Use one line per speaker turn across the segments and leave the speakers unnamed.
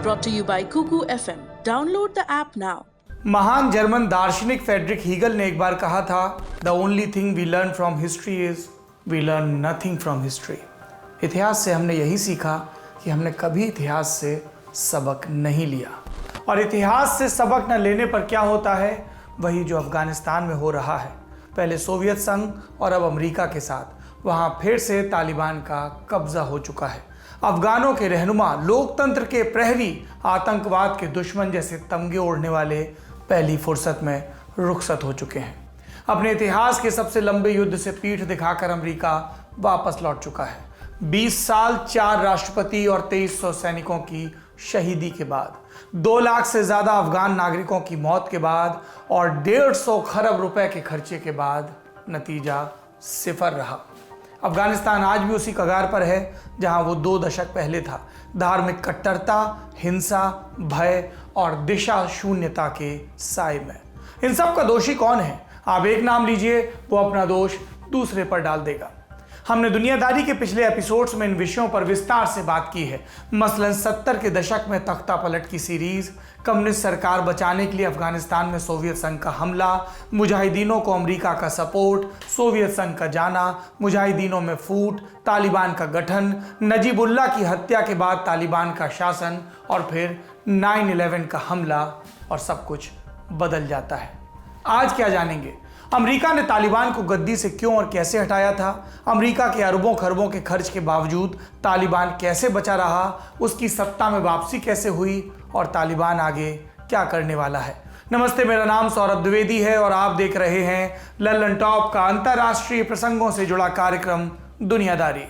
brought to you by Kuku FM. Download the app now.
महान German दार्शनिक Friedrich Hegel ने एक बार कहा था, the only thing we learn from history is we learn nothing from history. इतिहास से हमने यही सीखा कि हमने कभी इतिहास से सबक नहीं लिया, और इतिहास से सबक न लेने पर क्या होता है, वही जो अफगानिस्तान में हो रहा है। पहले सोवियत संघ और अब अमेरिका के साथ वहाँ फिर से तालिबान का कब्जा हो चुका है। अफगानों के रहनुमा, लोकतंत्र के प्रहरी, आतंकवाद के दुश्मन जैसे तमगे ओढ़ने वाले पहली फुर्सत में रुखसत हो चुके हैं। अपने इतिहास के सबसे लंबे युद्ध से पीठ दिखाकर अमेरिका वापस लौट चुका है। 20 साल, 4 राष्ट्रपति और 2300 सैनिकों की शहीदी के बाद, 2 लाख से ज्यादा अफगान नागरिकों की मौत के बाद और 150 खरब रुपए के खर्चे के बाद नतीजा सिफर रहा। अफगानिस्तान आज भी उसी कगार पर है जहां वो 2 दशक पहले था, धार्मिक कट्टरता, हिंसा, भय और दिशा शून्यता के साए में। इन सब का दोषी कौन है? आप एक नाम लीजिए, वो अपना दोष दूसरे पर डाल देगा। हमने दुनियादारी के पिछले एपिसोड्स में इन विषयों पर विस्तार से बात की है, मसलन 70 के दशक में तख्ता पलट की सीरीज, कम्युनिस्ट सरकार बचाने के लिए अफगानिस्तान में सोवियत संघ का हमला, मुजाहिदीनों को अमेरिका का सपोर्ट, सोवियत संघ का जाना, मुजाहिदीनों में फूट, तालिबान का गठन, नजीबुल्लाह की हत्या के बाद तालिबान का शासन और फिर 9/11 का हमला, और सब कुछ बदल जाता है। आज क्या जानेंगे? अमेरिका ने तालिबान को गद्दी से क्यों और कैसे हटाया था? अमेरिका के अरबों खरबों के खर्च के बावजूद तालिबान कैसे बचा रहा? उसकी सत्ता में वापसी कैसे हुई? और तालिबान आगे क्या करने वाला है? नमस्ते, मेरा नाम सौरभ द्विवेदी है और आप देख रहे हैं लल्लन टॉप का अंतर्राष्ट्रीय प्रसंगों से जुड़ा कार्यक्रम दुनियादारी।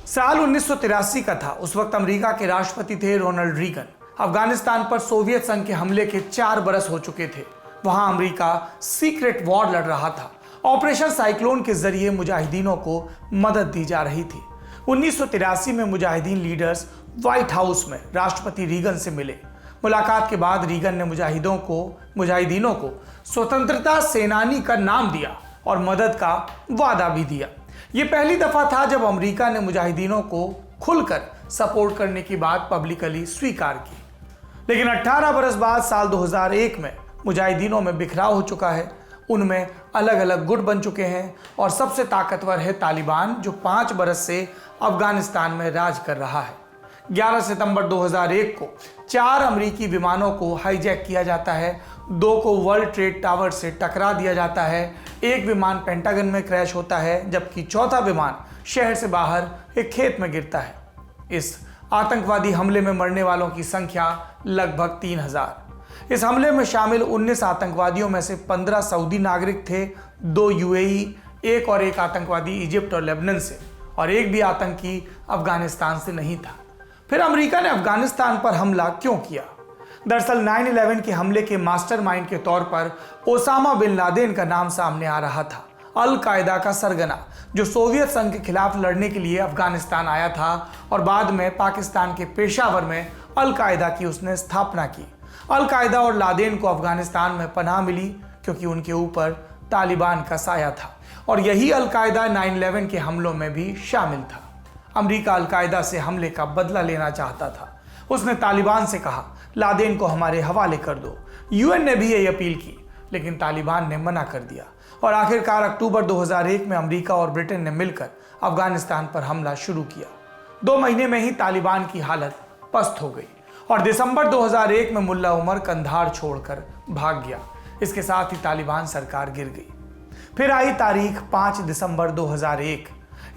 साल 1983 का था। उस वक्त अमेरिका के राष्ट्रपति थे रोनाल्ड रीगन। अफगानिस्तान पर सोवियत संघ के हमले के 4 बरस हो चुके थे। वहां अमेरिका सीक्रेट वॉर लड़ रहा था। ऑपरेशन साइक्लोन के जरिए मुजाहिदीनों को मदद दी जा रही थी। 1983 में मुजाहिदीन लीडर्स व्हाइट हाउस में राष्ट्रपति रीगन से मिले। मुलाकात के बाद रीगन ने मुजाहिदीनों को स्वतंत्रता सेनानी का नाम दिया और मदद का वादा भी दिया। यह पहली दफा था जब अमेरिका ने मुजाहिदीनों को खुलकर सपोर्ट करने की बात पब्लिकली स्वीकार की। लेकिन 18 बरस बाद साल 2001 में मुजाहिदीनों में बिखराव हो चुका है। उनमें अलग अलग गुट बन चुके हैं और सबसे ताकतवर है तालिबान, जो 5 बरस से अफगानिस्तान में राज कर रहा है। 11 सितंबर 2001 को 4 अमेरिकी विमानों को हाईजैक किया जाता है, 2 को वर्ल्ड ट्रेड टावर से टकरा दिया जाता है, 1 विमान पेंटागन में क्रैश होता है, जबकि 4था विमान शहर से बाहर एक खेत में गिरता है। इस आतंकवादी हमले में मरने वालों की संख्या लगभग 3000। इस हमले में शामिल 19 आतंकवादियों में से 15 सऊदी नागरिक थे, 2 यूएई, 1 और 1 आतंकवादी इजिप्ट और लेबनान से, और 1 भी आतंकी अफगानिस्तान से नहीं था। फिर अमेरिका ने अफगानिस्तान पर हमला क्यों किया? दरअसल 9/11 के हमले के मास्टरमाइंड के तौर पर ओसामा बिन लादेन का नाम सामने आ रहा था। अल कायदा का सरगना, जो सोवियत संघ के खिलाफ लड़ने के लिए अफगानिस्तान आया था और बाद में पाकिस्तान के पेशावर में अल कायदा की उसने स्थापना की। अल कायदा और लादेन को अफगानिस्तान में पनाह मिली क्योंकि उनके ऊपर तालिबान का साया था, और यही अल कायदा 9/11 के हमलों में भी शामिल था। अमेरिका अल कायदा से हमले का बदला लेना चाहता था। उसने तालिबान से कहा, लादेन को हमारे हवाले कर दो। यूएन ने भी यही अपील की, लेकिन तालिबान ने मना कर दिया, और आखिरकार अक्टूबर 2001 में अमेरिका और ब्रिटेन ने मिलकर अफगानिस्तान पर हमला शुरू किया। 2 महीने में ही तालिबान की हालत पस्त हो गई और दिसंबर 2001 में मुल्ला उमर कंधार छोड़कर भाग गया। इसके साथ ही तालिबान सरकार गिर गई। फिर आई तारीख 5 दिसंबर 2001।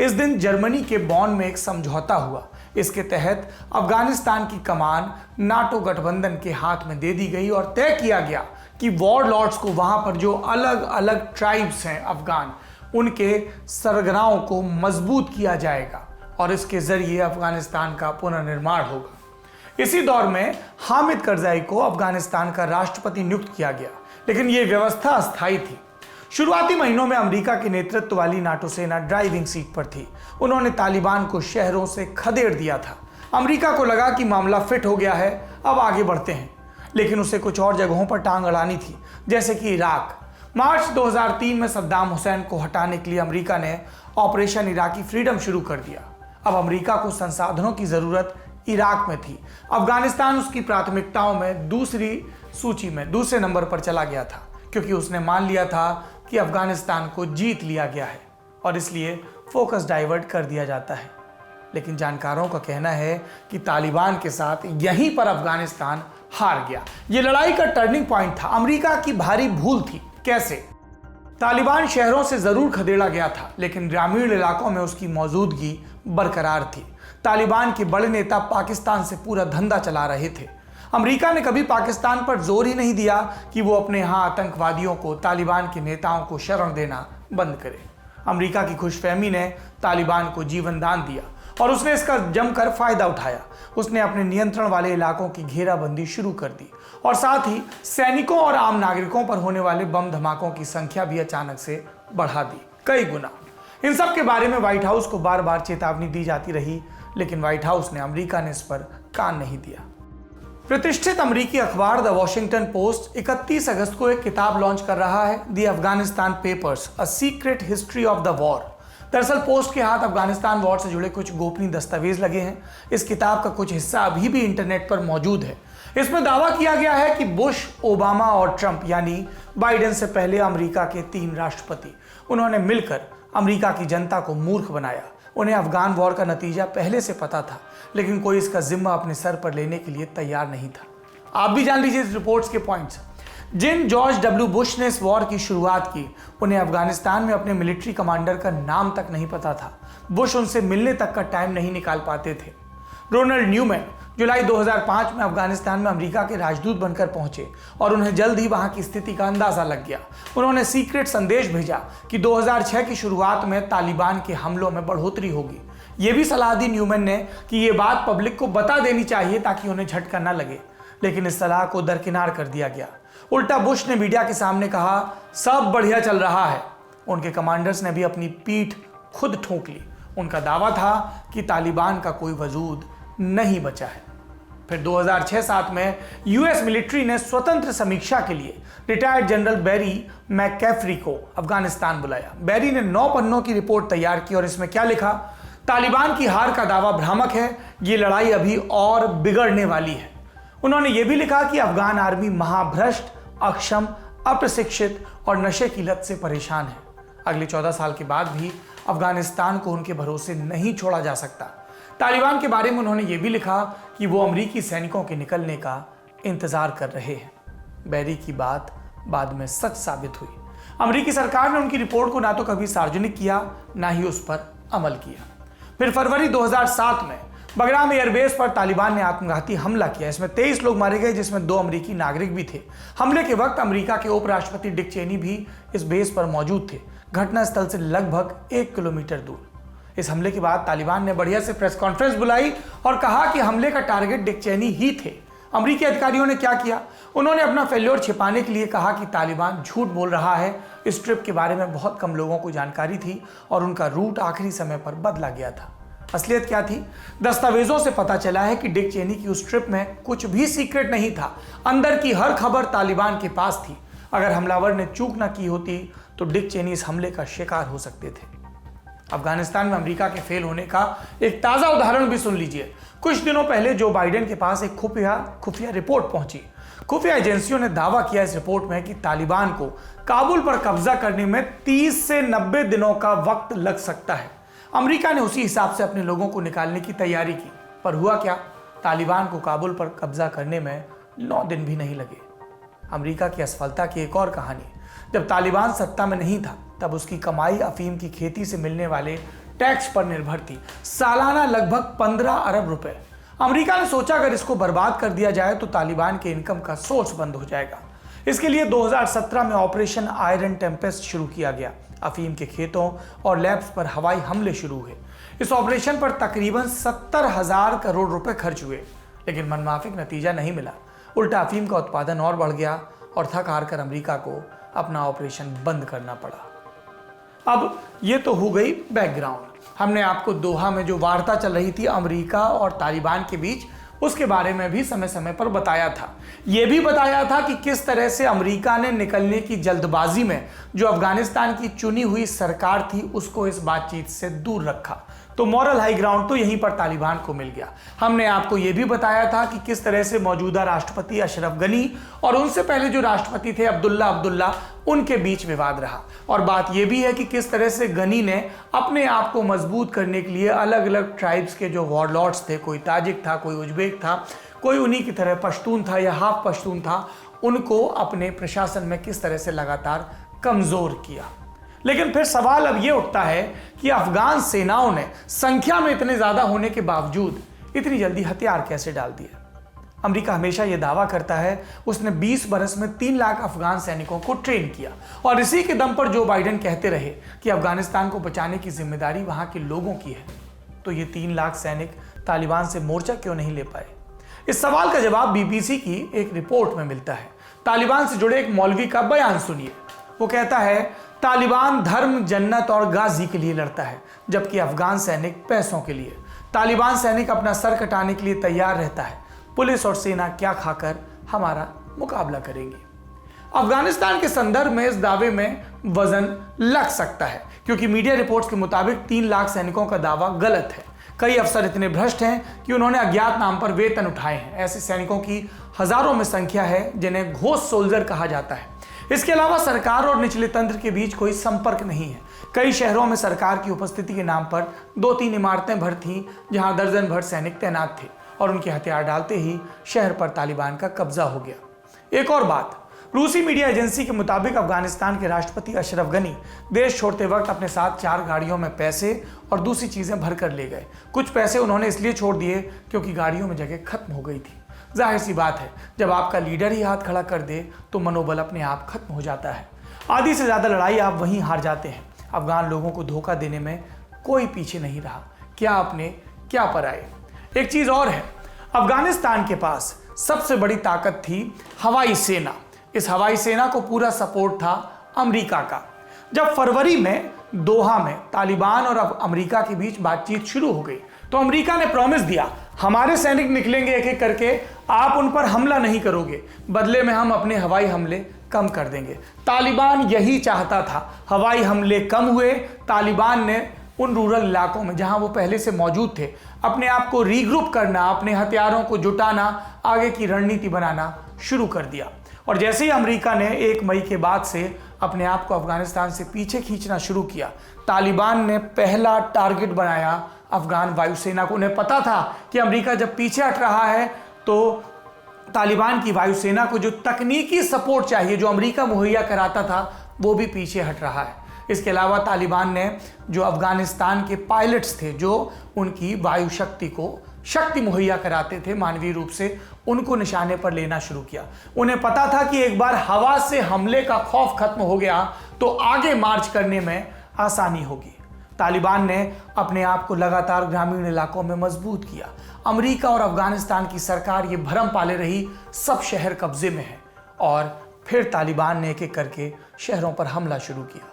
इस दिन जर्मनी के बॉन में एक समझौता हुआ। इसके तहत अफगानिस्तान की कमान नाटो गठबंधन के हाथ में दे दी गई और तय किया गया कि वॉर लॉर्ड्स को, वहां पर जो अलग अलग ट्राइब्स हैं अफगान, उनके सरगनाओं को मजबूत किया जाएगा और इसके जरिए अफगानिस्तान का पुनर्निर्माण होगा। इसी दौर में हामिद करजाई को अफगानिस्तान का राष्ट्रपति नियुक्त किया गया, लेकिन यह व्यवस्था अस्थायी थी। शुरुआती महीनों में अमेरिका के नेतृत्व वाली नाटो सेना ड्राइविंग सीट पर थी। उन्होंने तालिबान को शहरों से खदेड़ दिया था। अमेरिका को लगा कि मामला फिट हो गया है, अब आगे बढ़ते हैं, लेकिन उसे कुछ और जगहों पर टांग अड़ानी थी, जैसे कि इराक। मार्च 2003 में सद्दाम हुसैन को हटाने के लिए अमेरिका ने ऑपरेशन इराकी फ्रीडम शुरू कर दिया। अब अमेरिका को संसाधनों की जरूरत इराक में थी। अफगानिस्तान उसकी प्राथमिकताओं में दूसरे नंबर पर चला गया था, क्योंकि उसने मान लिया था कि अफगानिस्तान को जीत लिया गया है और इसलिए फोकस डाइवर्ट कर दिया जाता है। लेकिन जानकारों का कहना है कि तालिबान के साथ यहीं पर अफगानिस्तान हार गया। यह लड़ाई का टर्निंग पॉइंट था, अमेरिका की भारी भूल थी। कैसे? तालिबान शहरों से जरूर खदेड़ा गया था, लेकिन ग्रामीण इलाकों में उसकी मौजूदगी बरकरार थी। तालिबान के बड़े नेता पाकिस्तान से पूरा धंधा चला रहे थे। अमेरिका ने कभी पाकिस्तान पर जोर ही नहीं दिया कि वो अपने यहाँ आतंकवादियों को, तालिबान के नेताओं को शरण देना बंद करे। अमेरिका की खुशफहमी ने तालिबान को जीवन दान दिया और उसने इसका जमकर फायदा उठाया। उसने अपने नियंत्रण वाले इलाकों की घेराबंदी शुरू कर दी और साथ ही सैनिकों और आम नागरिकों पर होने वाले बम धमाकों की संख्या भी अचानक से बढ़ा दी, कई गुना। इन सब के बारे में व्हाइट हाउस को बार बार चेतावनी दी जाती रही, लेकिन व्हाइट हाउस ने, अमेरिका ने इस पर कान नहीं दिया। प्रतिष्ठित अमेरिकी अखबार द वॉशिंगटन पोस्ट 31 अगस्त को एक किताब लॉन्च कर रहा है, the Afghanistan papers, a secret history of the war. दरअसल पोस्ट के हाथ अफगानिस्तान वॉर से जुड़े कुछ गोपनीय दस्तावेज लगे हैं। इस किताब का कुछ हिस्सा अभी भी इंटरनेट पर मौजूद है। इसमें दावा किया गया है कि बुश, ओबामा और ट्रंप यानी बाइडेन से पहले अमेरिका के 3 राष्ट्रपति, उन्होंने मिलकर अमेरिका की जनता को मूर्ख बनाया। उन्हें अफगान वॉर का नतीजा पहले से पता था, लेकिन कोई इसका जिम्मा अपने सर पर लेने के लिए तैयार नहीं था। आप भी जान लीजिए इस रिपोर्ट्स के पॉइंट्स। जिन जॉर्ज डब्ल्यू बुश ने इस वॉर की शुरुआत की, उन्हें अफगानिस्तान में अपने मिलिट्री कमांडर का नाम तक नहीं पता था। बुश उनसे मिलने तक का टाइम नहीं निकाल पाते थे। रोनाल्ड न्यूमैन जुलाई 2005 में अफगानिस्तान में अमेरिका के राजदूत बनकर पहुंचे और उन्हें जल्द ही वहां की स्थिति का अंदाजा लग गया। उन्होंने सीक्रेट संदेश भेजा कि 2006 की शुरुआत में तालिबान के हमलों में बढ़ोतरी होगी। यह भी सलाह दी न्यूमैन ने कि यह बात पब्लिक को बता देनी चाहिए ताकि उन्हें झटका न लगे, लेकिन इस सलाह को दरकिनार कर दिया गया। उल्टा बुश ने मीडिया के सामने कहा, सब बढ़िया चल रहा है। उनके कमांडर्स ने भी अपनी पीठ खुद ठोक ली। उनका दावा था कि तालिबान का कोई वजूद नहीं बचा है। फिर 2006-07 में यूएस मिलिट्री ने स्वतंत्र समीक्षा के लिए रिटायर्ड जनरल बैरी मैककैफरी को अफगानिस्तान बुलाया। बैरी ने 9 पन्नों की रिपोर्ट तैयार की और इसमें क्या लिखा? तालिबान की हार का दावा भ्रामक है, ये लड़ाई अभी और बिगड़ने वाली है। उन्होंने ये भी लिखा कि अफगान आर्मी महाभ्रष्ट, अक्षम, अप्रशिक्षित और नशे की लत से परेशान है। अगले 14 साल के बाद भी अफगानिस्तान को उनके भरोसे नहीं छोड़ा जा सकता। तालिबान के बारे में उन्होंने ये भी लिखा कि वो अमेरिकी सैनिकों के निकलने का इंतजार कर रहे हैं। बैरी की बात बाद में सच साबित हुई। अमेरिकी सरकार ने उनकी रिपोर्ट को ना तो कभी सार्वजनिक किया, ना ही उस पर अमल किया। फिर फरवरी 2007 में बगराम एयरबेस पर तालिबान ने आत्मघाती हमला किया। इसमें 23 लोग मारे गए, जिसमें 2 अमेरिकी नागरिक भी थे। हमले के वक्त अमेरिका के उपराष्ट्रपति डिक चेनी भी इस बेस पर मौजूद थे, घटनास्थल से लगभग 1 किलोमीटर दूर। इस हमले के बाद तालिबान ने बढ़िया से प्रेस कॉन्फ्रेंस बुलाई और कहा कि हमले का टारगेट डिक चेनी ही थे। अमेरिकी अधिकारियों ने क्या किया? उन्होंने अपना फेल्योर छिपाने के लिए कहा कि तालिबान झूठ बोल रहा है। इस ट्रिप के बारे में बहुत कम लोगों को जानकारी थी और उनका रूट आखिरी समय पर बदला गया था। असलियत क्या थी? दस्तावेजों से पता चला है कि डिक चेनी की उस ट्रिप में कुछ भी सीक्रेट नहीं था। अंदर की हर खबर तालिबान के पास थी। अगर हमलावर ने चूक न की होती तो डिक चेनी इस हमले का शिकार हो सकते थे। अफगानिस्तान में अमेरिका के फेल होने का एक ताजा उदाहरण भी सुन लीजिए। कुछ दिनों पहले जो बाइडेन के पास एक खुफिया रिपोर्ट पहुंची। खुफिया एजेंसियों ने दावा किया इस रिपोर्ट में कि तालिबान को काबुल पर कब्जा करने में 30 से 90 दिनों का वक्त लग सकता है। अमेरिका ने उसी हिसाब से अपने लोगों को निकालने की तैयारी की, पर हुआ क्या? तालिबान को काबुल पर कब्जा करने में 9 दिन भी नहीं लगे। अमेरिका की असफलता की एक और कहानी। जब तालिबान सत्ता में नहीं था, तब उसकी कमाई अफीम की खेती से मिलने वाले टैक्स पर निर्भर थी, सालाना लगभग 15 अरब रुपए। अमेरिका ने सोचा अगर इसको बर्बाद कर दिया जाए तो तालिबान के इनकम का सोर्स बंद हो जाएगा। इसके लिए 2017 में ऑपरेशन आयरन टेम्पेस्ट शुरू किया गया। अफीम के खेतों और लैब्स पर हवाई हमले शुरू हुए। इस ऑपरेशन पर तकरीबन 70,000 करोड़ रुपए खर्च हुए, लेकिन मनमाफिक नतीजा नहीं मिला। उल्टा अफीम का उत्पादन और बढ़ गया और थक हार कर अमेरिका को अपना ऑपरेशन बंद करना पड़ा। अब ये तो हो गई बैकग्राउंड। हमने आपको दोहा में जो वार्ता चल रही थी अमेरिका और तालिबान के बीच, उसके बारे में भी समय समय पर बताया था। यह भी बताया था कि किस तरह से अमेरिका ने निकलने की जल्दबाजी में जो अफगानिस्तान की चुनी हुई सरकार थी उसको इस बातचीत से दूर रखा। तो मॉरल हाई ग्राउंड तो यहीं पर तालिबान को मिल गया। हमने आपको यह भी बताया था कि किस तरह से मौजूदा राष्ट्रपति अशरफ गनी और उनसे पहले जो राष्ट्रपति थे अब्दुल्ला उनके बीच विवाद रहा। और बात यह भी है कि किस तरह से गनी ने अपने आप को मजबूत करने के लिए अलग अलग ट्राइब्स के जो वॉरलॉर्ड्स थे, कोई ताजिक था, कोई उज्बेक था, कोई उन्हीं की तरह पश्तून था या हाफ पश्तून था, उनको अपने प्रशासन में किस तरह से लगातार कमजोर किया। लेकिन फिर सवाल अब यह उठता है कि अफगान सेनाओं ने संख्या में इतने ज्यादा होने के बावजूद इतनी जल्दी हथियार कैसे डाल दिए। अमेरिका हमेशा यह दावा करता है उसने 20 बरस में 3 लाख अफगान सैनिकों को ट्रेन किया और इसी के दम पर जो बाइडेन कहते रहे कि अफगानिस्तान को बचाने की जिम्मेदारी वहां के लोगों की है। तो ये 3 लाख सैनिक तालिबान से मोर्चा क्यों नहीं ले पाए? इस सवाल का जवाब बीबीसी की एक रिपोर्ट में मिलता है। तालिबान से जुड़े एक मौलवी का बयान सुनिए। वो कहता है तालिबान धर्म, जन्नत और गाजी के लिए लड़ता है, जबकि अफगान सैनिक पैसों के लिए। तालिबान सैनिक अपना सर कटाने के लिए तैयार रहता है। पुलिस और सेना क्या खाकर हमारा मुकाबला करेंगी? अफगानिस्तान के संदर्भ में इस दावे में वजन लग सकता है, क्योंकि मीडिया रिपोर्ट्स के मुताबिक 3 लाख सैनिकों का दावा गलत है। कई अफसर इतने भ्रष्ट हैं कि उन्होंने अज्ञात नाम पर वेतन उठाए हैं। ऐसे सैनिकों की हजारों में संख्या है जिन्हें घोस्ट सोल्जर कहा जाता है। इसके अलावा सरकार और निचले तंत्र के बीच कोई संपर्क नहीं है। कई शहरों में सरकार की उपस्थिति के नाम पर 2-3 इमारतें भर थीं जहां दर्जन भर सैनिक तैनात थे और उनके हथियार डालते ही शहर पर तालिबान का कब्जा हो गया। एक और बात, रूसी मीडिया एजेंसी के मुताबिक अफगानिस्तान के राष्ट्रपति अशरफ गनी देश छोड़ते वक्त अपने साथ 4 गाड़ियों में पैसे और दूसरी चीजें भर कर ले गए। कुछ पैसे उन्होंने इसलिए छोड़ दिए क्योंकि गाड़ियों में जगह खत्म हो गई थी। जाहिर सी बात है, जब आपका लीडर ही हाथ खड़ा कर दे तो मनोबल अपने आप खत्म हो जाता है। आधी से ज्यादा लड़ाई आप वहीं हार जाते हैं। अफगान लोगों को धोखा देने में कोई पीछे नहीं रहा, क्या अपने क्या पराए। एक चीज और है, अफगानिस्तान के पास सबसे बड़ी ताकत थी हवाई सेना। इस हवाई सेना को पूरा सपोर्ट था अमेरिका का। जब फरवरी में दोहा में तालिबान और अमेरिका के बीच बातचीत शुरू हो गई तो अमेरिका ने प्रॉमिस दिया, हमारे सैनिक निकलेंगे एक एक करके, आप उन पर हमला नहीं करोगे, बदले में हम अपने हवाई हमले कम कर देंगे। तालिबान यही चाहता था। हवाई हमले कम हुए। तालिबान ने उन रूरल इलाकों में जहां वो पहले से मौजूद थे अपने आप को रीग्रुप करना, अपने हथियारों को जुटाना, आगे की रणनीति बनाना शुरू कर दिया। और जैसे ही अमेरिका ने 1 मई के बाद से अपने आप को अफगानिस्तान से पीछे खींचना शुरू किया, तालिबान ने पहला टारगेट बनाया अफगान वायुसेना को। उन्हें पता था कि अमेरिका जब पीछे हट रहा है तो तालिबान की वायुसेना को जो तकनीकी सपोर्ट चाहिए, जो अमेरिका मुहैया कराता था, वो भी पीछे हट रहा है। इसके अलावा तालिबान ने जो अफगानिस्तान के पायलट्स थे, जो उनकी वायु शक्ति को शक्ति मुहैया कराते थे मानवीय रूप से, उनको निशाने पर लेना शुरू किया। उन्हें पता था कि एक बार हवा से हमले का खौफ खत्म हो गया तो आगे मार्च करने में आसानी होगी। तालिबान ने अपने आप को लगातार ग्रामीण इलाकों में मजबूत किया। अमेरिका और अफगानिस्तान की सरकार ये भरम पाले रही सब शहर कब्जे में है, और फिर तालिबान ने एक एक करके शहरों पर हमला शुरू किया।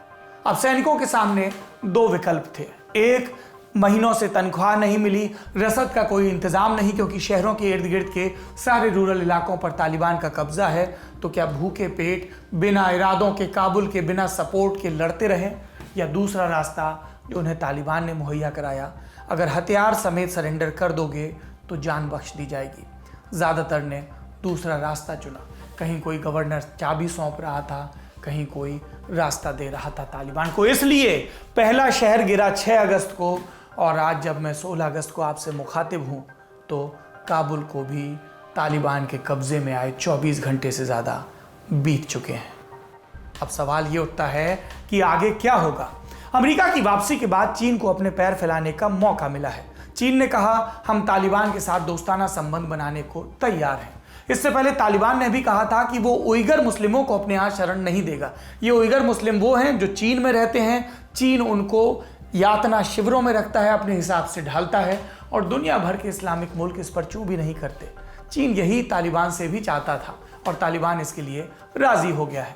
अब सैनिकों के सामने 2 विकल्प थे। एक, महीनों से तनख्वाह नहीं मिली, रसद का कोई इंतजाम नहीं क्योंकि शहरों के इर्द गिर्द के सारे रूरल इलाकों पर तालिबान का कब्जा है, तो क्या भूखे पेट बिना इरादों के, काबुल के बिना सपोर्ट के लड़ते रहें? या दूसरा रास्ता जो उन्हें तालिबान ने मुहैया कराया, अगर हथियार समेत सरेंडर कर दोगे तो जान बख्श दी जाएगी। ज़्यादातर ने दूसरा रास्ता चुना। कहीं कोई गवर्नर चाबी सौंप रहा था, कहीं कोई रास्ता दे रहा था तालिबान को। इसलिए पहला शहर गिरा 6 अगस्त को, और आज जब मैं 16 अगस्त को आपसे मुखातिब हूँ तो काबुल को भी तालिबान के कब्जे में आए 24 घंटे से ज़्यादा बीत चुके हैं। अब सवाल ये उठता है कि आगे क्या होगा। अमेरिका की वापसी के बाद चीन को अपने पैर फैलाने का मौका मिला है। चीन ने कहा, हम तालिबान के साथ दोस्ताना संबंध बनाने को तैयार हैं। इससे पहले तालिबान ने भी कहा था कि वो उइगर मुस्लिमों को अपने यहाँ शरण नहीं देगा। ये उइगर मुस्लिम वो हैं जो चीन में रहते हैं। चीन उनको यातना शिविरों में रखता है, अपने हिसाब से ढालता है, और दुनिया भर के इस्लामिक मुल्क इस पर चू भी नहीं करते। चीन यही तालिबान से भी चाहता था और तालिबान इसके लिए राजी हो गया है।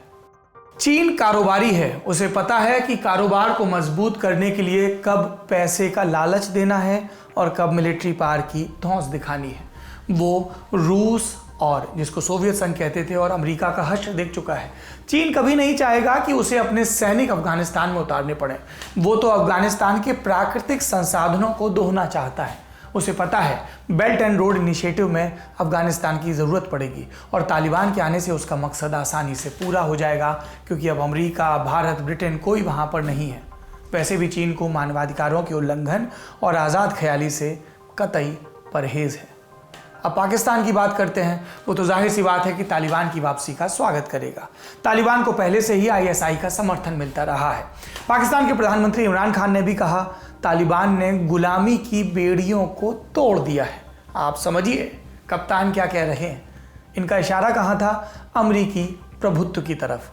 चीन कारोबारी है, उसे पता है कि कारोबार को मजबूत करने के लिए कब पैसे का लालच देना है और कब मिलिट्री पावर की धौंस दिखानी है। वो रूस और जिसको सोवियत संघ कहते थे और अमेरिका का हश्र देख चुका है। चीन कभी नहीं चाहेगा कि उसे अपने सैनिक अफगानिस्तान में उतारने पड़े। वो तो अफगानिस्तान के प्राकृतिक संसाधनों को दोहना चाहता है। उसे पता है बेल्ट एंड रोड इनिशिएटिव में अफगानिस्तान की ज़रूरत पड़ेगी और तालिबान के आने से उसका मकसद आसानी से पूरा हो जाएगा, क्योंकि अब अमेरिका, भारत, ब्रिटेन कोई वहाँ पर नहीं है। वैसे भी चीन को मानवाधिकारों के उल्लंघन और आज़ाद ख्याली से कतई परहेज़ है। अब पाकिस्तान की बात करते हैं। वो तो जाहिर सी बात है कि तालिबान की वापसी का स्वागत करेगा। तालिबान को पहले से ही ISI का समर्थन मिलता रहा है। पाकिस्तान के प्रधानमंत्री इमरान खान ने भी कहा, तालिबान ने गुलामी की बेड़ियों को तोड़ दिया है। आप समझिए कप्तान क्या कह रहे हैं। इनका इशारा कहाँ था? अमरीकी प्रभुत्व की तरफ।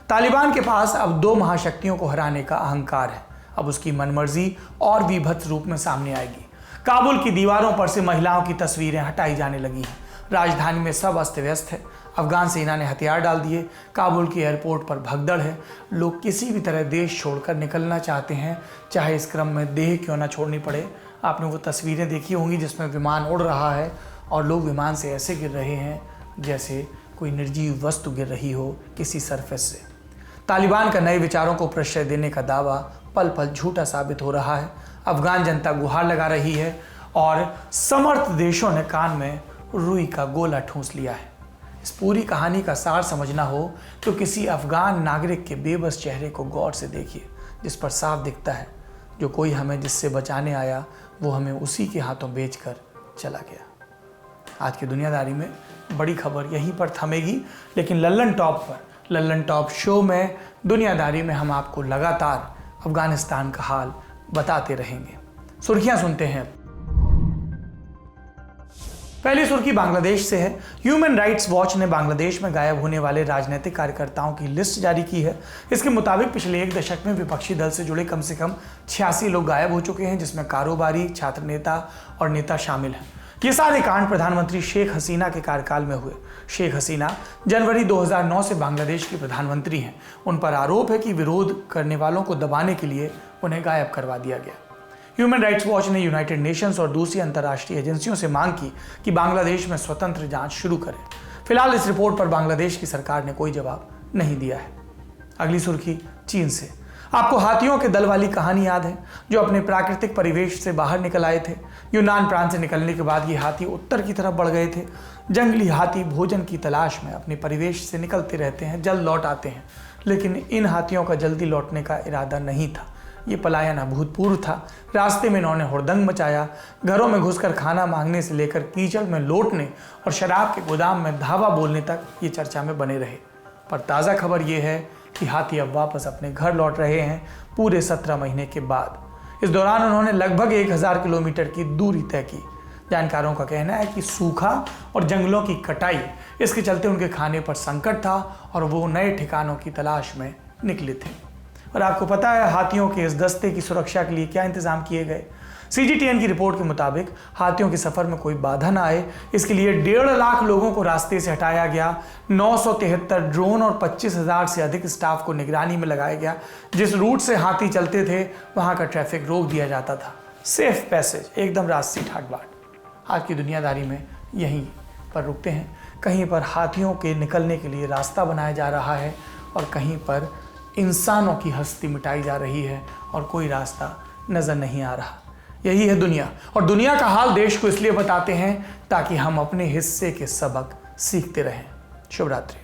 तालिबान के पास अब 2 महाशक्तियों को हराने का अहंकार है। अब उसकी मनमर्जी और भी भद्र रूप में सामने आएगी। काबुल की दीवारों पर से महिलाओं की तस्वीरें हटाई जाने लगी हैं। राजधानी में सब अस्त व्यस्त है। अफगान सेना ने हथियार डाल दिए। काबुल के एयरपोर्ट पर भगदड़ है। लोग किसी भी तरह देश छोड़कर निकलना चाहते हैं, चाहे इस क्रम में देह क्यों ना छोड़नी पड़े। आपने वो तस्वीरें देखी होंगी जिसमें विमान उड़ रहा है और लोग विमान से ऐसे गिर रहे हैं जैसे कोई निर्जीव वस्तु गिर रही हो किसी सरफेस से। तालिबान का नए विचारों को प्रश्रय देने का दावा पल पल झूठा साबित हो रहा है। अफगान जनता गुहार लगा रही है और समर्थ देशों ने कान में रुई का गोला ठूंस लिया है। इस पूरी कहानी का सार समझना हो तो किसी अफगान नागरिक के बेबस चेहरे को गौर से देखिए, जिस पर साफ दिखता है जो कोई हमें जिससे बचाने आया वो हमें उसी के हाथों बेचकर चला गया। आज की दुनियादारी में बड़ी खबर यहीं पर थमेगी, लेकिन लल्लन टॉप शो में दुनियादारी में हम आपको लगातार अफगानिस्तान का हाल बताते रहेंगे। सुर्खियां सुनते हैं। पहली सुर्खी बांग्लादेश से है। ह्यूमन राइट्स वॉच ने बांग्लादेश में गायब होने वाले राजनीतिक कार्यकर्ताओं की लिस्ट जारी की है। इसके मुताबिक पिछले 1 दशक में विपक्षी दल से जुड़े कम से कम 86 लोग गायब हो चुके हैं, जिसमें कारोबारी, छात्र नेता और नेता शामिल हैं। ये सारे कांड प्रधानमंत्री शेख हसीना के कार्यकाल में हुए। शेख हसीना जनवरी 2009 से बांग्लादेश की प्रधानमंत्री हैं। उन पर आरोप है कि विरोध करने वालों को दबाने के लिए उन्हें गायब करवा दिया गया। ह्यूमन राइट्स वॉच ने यूनाइटेड नेशंस और दूसरी अंतर्राष्ट्रीय एजेंसियों से मांग की कि बांग्लादेश में स्वतंत्र जांच शुरू करें। फिलहाल इस रिपोर्ट पर बांग्लादेश की सरकार ने कोई जवाब नहीं दिया है। अगली सुर्खी चीन से। आपको हाथियों के दल वाली कहानी याद है, जो अपने प्राकृतिक परिवेश से बाहर निकल आए थे। यूनान प्रांत से निकलने के बाद ये हाथी उत्तर की तरफ बढ़ गए थे। जंगली हाथी भोजन की तलाश में अपने परिवेश से निकलते रहते हैं, जल्द लौट आते हैं, लेकिन इन हाथियों का जल्दी लौटने का इरादा नहीं था। ये पलायन अभूतपूर्व था। रास्ते में इन्होंने हुड़दंग मचाया। घरों में घुसकर खाना मांगने से लेकर कीचड़ में लौटने और शराब के गोदाम में धावा बोलने तक ये चर्चा में बने रहे। पर ताज़ा खबर ये है कि हाथी अब वापस अपने घर लौट रहे हैं पूरे 17 महीने के बाद। इस दौरान उन्होंने लगभग 1000 किलोमीटर की दूरी तय की। जानकारों का कहना है कि सूखा और जंगलों की कटाई, इसके चलते उनके खाने पर संकट था और वो नए ठिकानों की तलाश में निकले थे। और आपको पता है हाथियों के इस दस्ते की सुरक्षा के लिए क्या इंतजाम किए गए। CGTN की रिपोर्ट के मुताबिक हाथियों के सफर में कोई बाधा ना आए, इसके लिए 1.5 लाख लोगों को रास्ते से हटाया गया। 973 ड्रोन और 25,000 से अधिक स्टाफ को निगरानी में लगाया गया। जिस रूट से हाथी चलते थे वहां का ट्रैफिक रोक दिया जाता था। सेफ पैसेज, एकदम रास्ते ठाट बाट। आज की दुनियादारी में यहीं पर रुकते हैं। कहीं पर हाथियों के निकलने के लिए रास्ता बनाया जा रहा है और कहीं पर इंसानों की हस्ती मिटाई जा रही है और कोई रास्ता नजर नहीं आ रहा। यही है दुनिया, और दुनिया का हाल देश को इसलिए बताते हैं ताकि हम अपने हिस्से के सबक सीखते रहें। शुभ रात्रि।